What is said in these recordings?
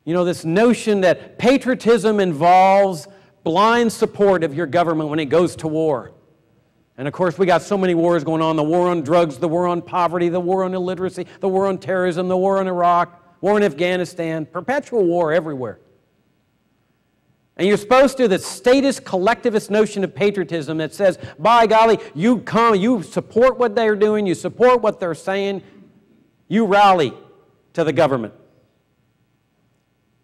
You know, this notion that patriotism involves blind support of your government when it goes to war. And of course, we got so many wars going on: the war on drugs, the war on poverty, the war on illiteracy, the war on terrorism, the war in Iraq, war in Afghanistan, perpetual war everywhere. And you're supposed to, the statist collectivist notion of patriotism that says, by golly, you support what they're doing, you support what they're saying, you rally to the government.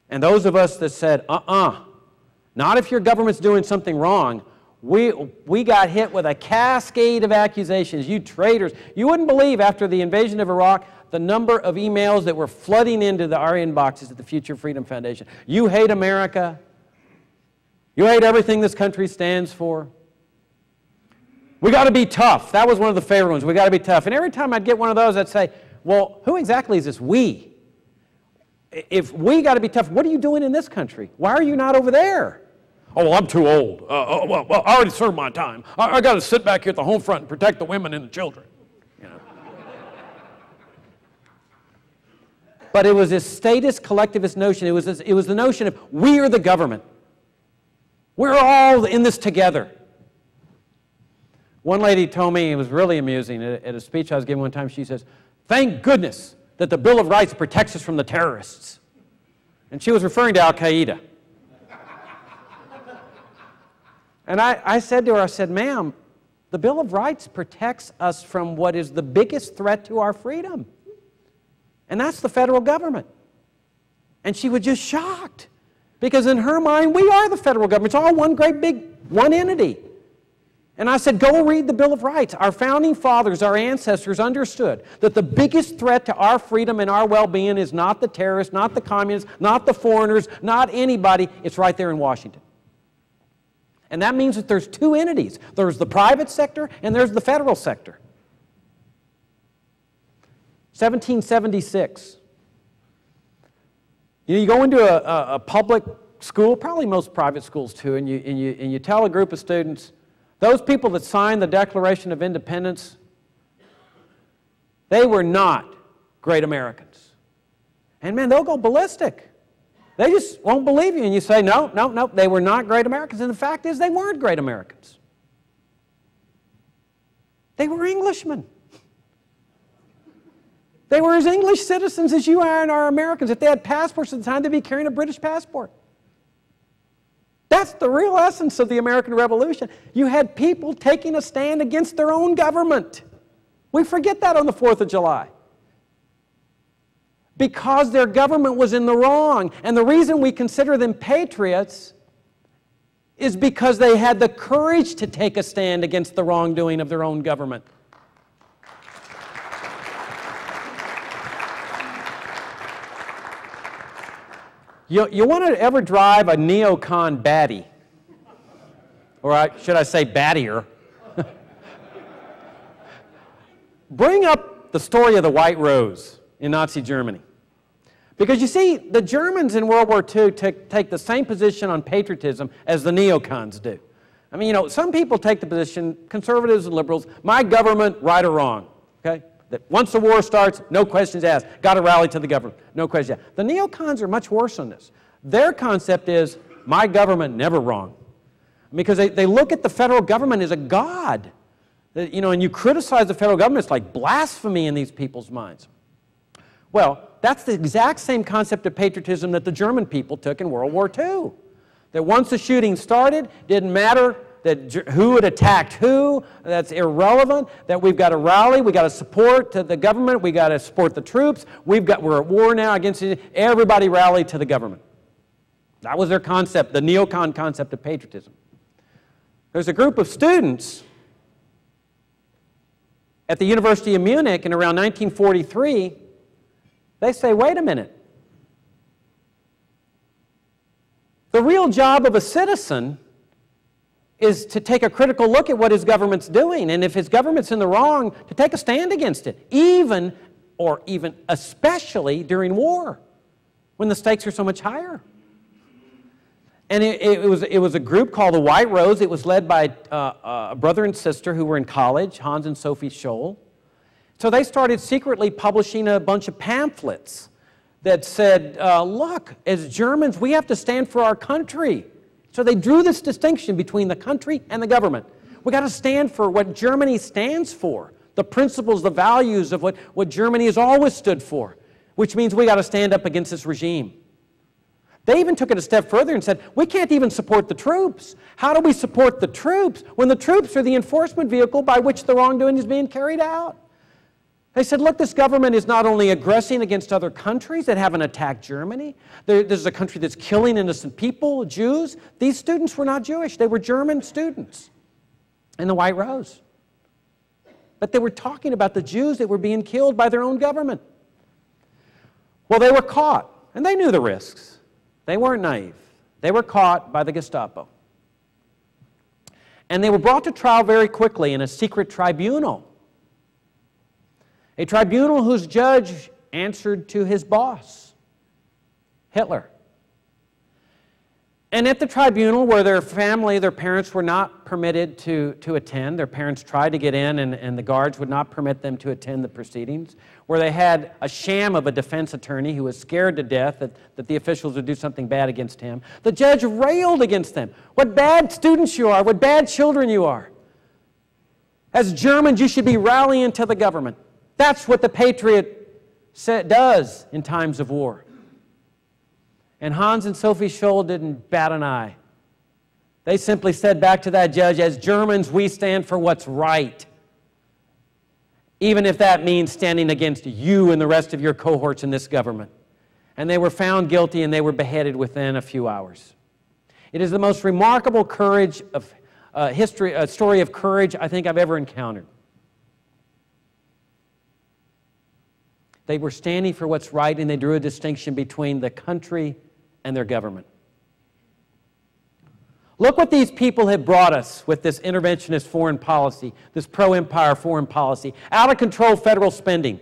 And those of us that said, not if your government's doing something wrong, we got hit with a cascade of accusations. You traitors. You wouldn't believe, after the invasion of Iraq, the number of emails that were flooding into our inboxes at the Future Freedom Foundation. You hate America. You hate everything this country stands for. We got to be tough. That was one of the favorite ones. We got to be tough. And every time I'd get one of those, I'd say, well, who exactly is this we? If we got to be tough, what are you doing in this country? Why are you not over there? Oh, well, I'm too old. Well, I already served my time. I got to sit back here at the home front and protect the women and the children. You know. But it was this statist collectivist notion. It was the notion of we are the government. We're all in this together. One lady told me, it was really amusing, at a speech I was giving one time, she says, thank goodness that the Bill of Rights protects us from the terrorists. And she was referring to Al-Qaeda. And I said to her, I said, ma'am, the Bill of Rights protects us from what is the biggest threat to our freedom. And that's the federal government. And she was just shocked. Because in her mind, we are the federal government. It's all one great big, one entity. And I said, go read the Bill of Rights. Our founding fathers, our ancestors understood that the biggest threat to our freedom and our well-being is not the terrorists, not the communists, not the foreigners, not anybody. It's right there in Washington. And that means that there's two entities. There's the private sector and there's the federal sector. 1776. You go into a public school, probably most private schools too, and you tell a group of students, those people that signed the Declaration of Independence, they were not great Americans. And man, they'll go ballistic. They just won't believe you. And you say, no, they were not great Americans. And the fact is, they weren't great Americans. They were Englishmen. They were as English citizens as you are and are Americans. If they had passports at the time, they'd be carrying a British passport. That's the real essence of the American Revolution. You had people taking a stand against their own government. We forget that on the 4th of July. Because their government was in the wrong. And the reason we consider them patriots is because they had the courage to take a stand against the wrongdoing of their own government. You want to ever drive a neocon baddie, or should I say baddier? Bring up the story of the White Rose in Nazi Germany. Because you see, the Germans in World War II take the same position on patriotism as the neocons do. I mean, you know, some people take the position, conservatives and liberals, my government, right or wrong, okay? That once the war starts, no questions asked. Got to rally to the government. No questions asked. The neocons are much worse on this. Their concept is, my government never wrong. Because they look at the federal government as a god. You know, and you criticize the federal government, it's like blasphemy in these people's minds. Well, that's the exact same concept of patriotism that the German people took in World War II. That once the shooting started, didn't matter that who had attacked who, that's irrelevant, that we've got to rally, we've got to support the government, we've got to support the troops, we're at war now against it, everybody rally to the government. That was their concept, the neocon concept of patriotism. There's a group of students at the University of Munich in around 1943, they say, wait a minute. The real job of a citizen is to take a critical look at what his government's doing, and if his government's in the wrong, to take a stand against it, even especially during war, when the stakes are so much higher. And it was a group called the White Rose. It was led by a brother and sister who were in college, Hans and Sophie Scholl. So they started secretly publishing a bunch of pamphlets that said, look, as Germans, we have to stand for our country. So they drew this distinction between the country and the government. We got to stand for what Germany stands for, the principles, the values of what Germany has always stood for, which means we got to stand up against this regime. They even took it a step further and said, we can't even support the troops. How do we support the troops when the troops are the enforcement vehicle by which the wrongdoing is being carried out? They said, look, this government is not only aggressing against other countries that haven't attacked Germany. This is a country that's killing innocent people, Jews. These students were not Jewish. They were German students in the White Rose. But they were talking about the Jews that were being killed by their own government. Well, they were caught, and they knew the risks. They weren't naive. They were caught by the Gestapo. And they were brought to trial very quickly in a secret tribunal. A tribunal whose judge answered to his boss, Hitler. And at the tribunal, where their family, their parents were not permitted to attend, their parents tried to get in and the guards would not permit them to attend the proceedings, where they had a sham of a defense attorney who was scared to death that the officials would do something bad against him, the judge railed against them. What bad students you are, what bad children you are. As Germans, you should be rallying to the government. That's what the patriot does in times of war. And Hans and Sophie Scholl didn't bat an eye. They simply said back to that judge, as Germans, we stand for what's right, even if that means standing against you and the rest of your cohorts in this government. And they were found guilty and they were beheaded within a few hours. It is the most remarkable courage of story of courage I think I've ever encountered. They were standing for what's right, and they drew a distinction between the country and their government. Look what these people have brought us with this interventionist foreign policy, this pro-empire foreign policy. Out of control federal spending.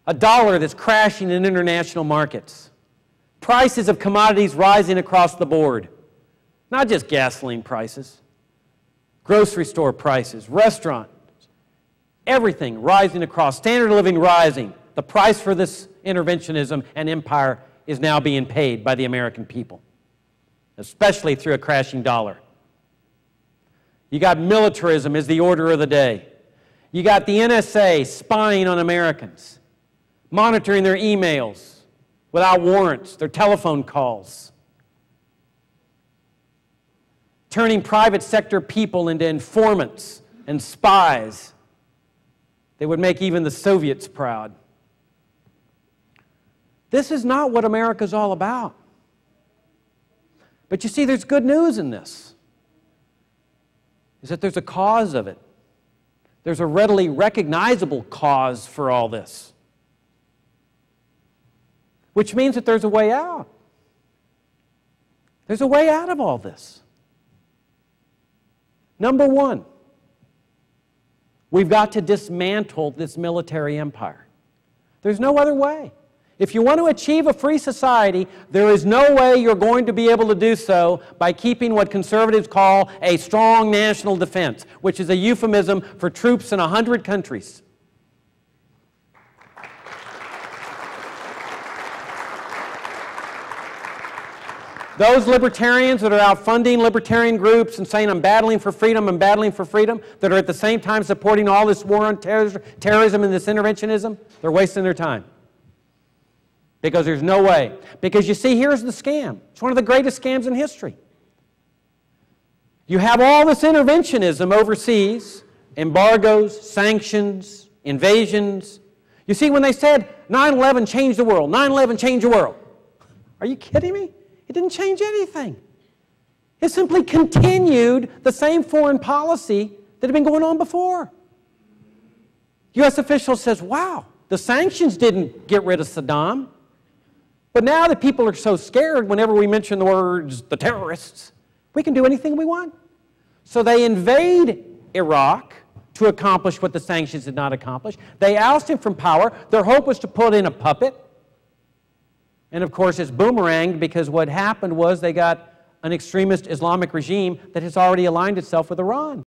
A dollar that's crashing in international markets. Prices of commodities rising across the board. Not just gasoline prices. Grocery store prices, restaurant. Everything rising across, standard of living rising. The price for this interventionism and empire is now being paid by the American people, especially through a crashing dollar. You got militarism as the order of the day. You got the NSA spying on Americans, monitoring their emails without warrants, their telephone calls, turning private sector people into informants and spies. They would make even the Soviets proud. This is not what America's all about. But you see, there's good news in this. Is that there's a cause of it. There's a readily recognizable cause for all this. Which means that there's a way out. There's a way out of all this. Number one, we've got to dismantle this military empire. There's no other way. If you want to achieve a free society, there is no way you're going to be able to do so by keeping what conservatives call a strong national defense, which is a euphemism for troops in 100 countries. Those libertarians that are out funding libertarian groups and saying, I'm battling for freedom, that are at the same time supporting all this war on terrorism and this interventionism, they're wasting their time. Because there's no way. Because you see, here's the scam. It's one of the greatest scams in history. You have all this interventionism overseas, embargoes, sanctions, invasions. You see, when they said 9/11 changed the world, 9/11 changed the world. Are you kidding me? It didn't change anything. It simply continued the same foreign policy that had been going on before. U.S. officials says, wow, the sanctions didn't get rid of Saddam. But now that people are so scared whenever we mention the words, the terrorists, we can do anything we want. So they invade Iraq to accomplish what the sanctions did not accomplish. They oust him from power. Their hope was to put in a puppet. And of course, it's boomeranged because what happened was they got an extremist Islamic regime that has already aligned itself with Iran.